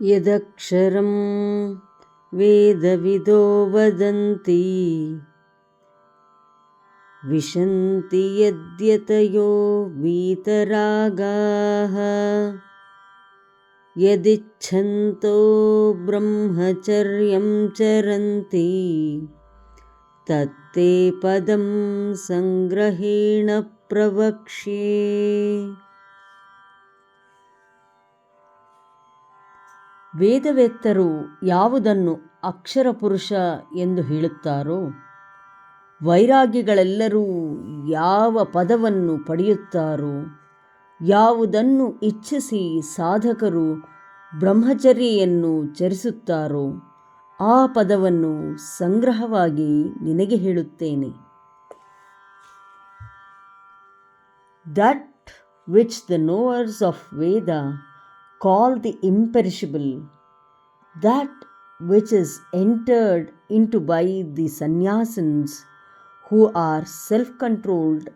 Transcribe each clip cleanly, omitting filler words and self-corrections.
यदक्षरं वेदविदो वदन्ति विशन्ति यद्यतयो वीतरागाः यदिच्छन्तो ब्रह्मचर्यं चरन्ति तत्ते पदं संग्रहेण प्रवक्ष्ये। ವೇದವೇತ್ತರು ಯಾವುದನ್ನು ಅಕ್ಷರ ಪುರುಷ ಎಂದು ಹೇಳುತ್ತಾರೋ, ವೈರಾಗ್ಯಗಳೆಲ್ಲರೂ ಯಾವ ಪದವನ್ನು ಪಡೆಯುತ್ತಾರೋ, ಯಾವುದನ್ನು ಇಚ್ಛಿಸಿ ಸಾಧಕರು ಬ್ರಹ್ಮಚರ್ಯೆಯನ್ನು ಚರಿಸುತ್ತಾರೋ ಆ ಪದವನ್ನು ಸಂಗ್ರಹವಾಗಿ ನಿನಗೆ ಹೇಳುತ್ತೇನೆ. That which the knowers of Veda call the imperishable, that which is entered into by the sannyasins who are self-controlled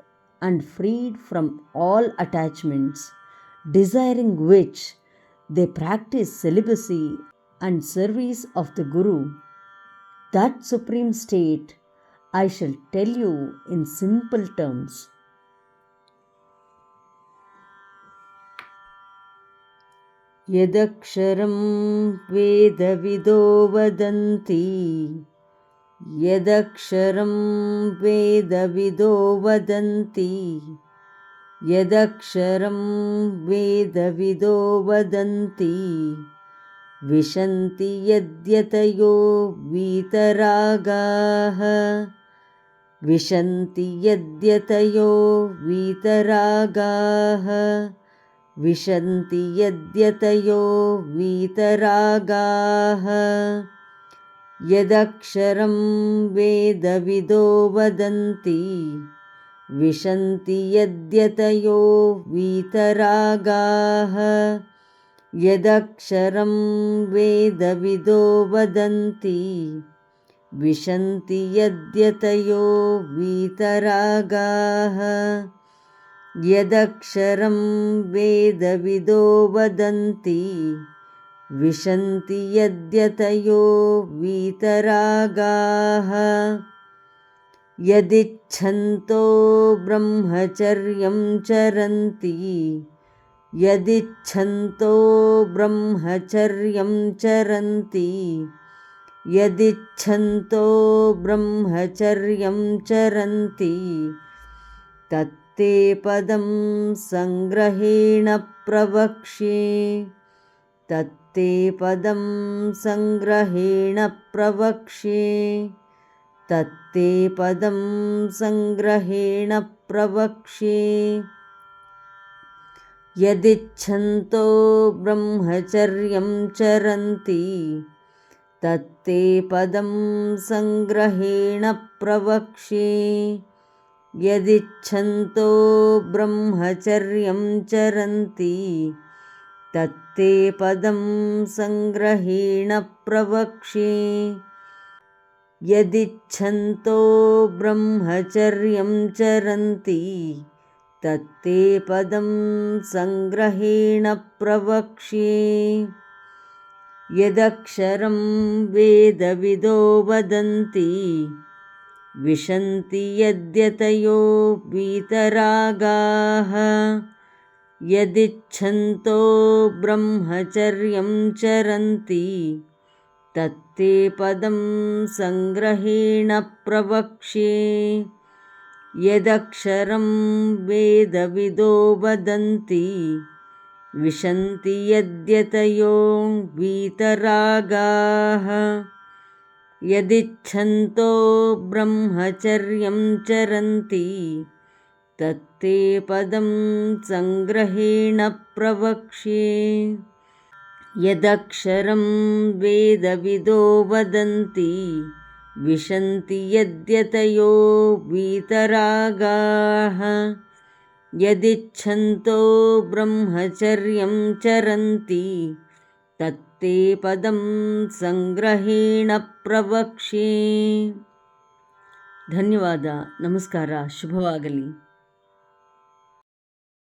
and freed from all attachments, desiring which they practice celibacy and service of the Guru, that supreme state I shall tell you in simple terms. यदक्षरं वेदविदो वदन्ति यदक्षरं वेदविदो वदन्ति यदक्षरं वेदविदो वदन्ति विशन्ति यद्यतयो वीतरागाः विशन्ति यद्यतयो वीतरागाः विशन्ति यद्यतयो वीतरागाः यदक्षरं वेदविदो वदन्ति विशन्ति यद्यतयो वीतरागाः यदक्षरं वेदविदो वदन्ति विशन्ति यद्यतयो वीतरागाः यदक्षरं वेदविदो वदन्ति विशन्ति यद्यतयो वीतरागाः यदिच्छन्तो ब्रह्मचर्यं चरन्ति यदिच्छन्तो ब्रह्मचर्यं चरन्ति यदिच्छन्तो ब्रह्मचर्यं चरन्ति तत्ते पदं संग्रहेण प्रवक्ष्ये तत्ते पदं संग्रहेण प्रवक्ष्ये तत्ते पदं संग्रहेण प्रवक्ष्ये यदिच्छन्तो ब्रह्मचर्यं चरन्ति तत्ते पदं संग्रहेण प्रवक्ष्ये यदिच्छन्तो ब्रह्मचर्यं चरन्ति तत्ते पदं संग्रहेण प्रवक्ष्ये यदिच्छन्तो ब्रह्मचर्यं चरन्ति तत्ते पदं संग्रहेण प्रवक्ष्ये यदक्षरं वेदविदो वदन्ति विशन्ति यद्यतयो वीतरागाः यदिच्छन्तो ब्रह्मचर्यं चरन्ति तत्ते पदं संग्रहेण प्रवक्ष्ये यदक्षरं वेदविदो वदन्ति विशन्ति यद्यतयो वीतरागाः यदिच्छन्तो ब्रह्मचर्यं चरन्ति तत्ते पदं संग्रहेण प्रवक्ष्ये यदक्षरं वेदविदो वदन्ति विशन्ति यद्यतयो वीतरागाः यदिच्छन्तो ब्रह्मचर्यं चरन्ति तत्ते पदं संग्रहेण प्रवक्ष्ये. ಧನ್ಯವಾದ. ನಮಸ್ಕಾರ. ಶುಭವಾಗಲಿ.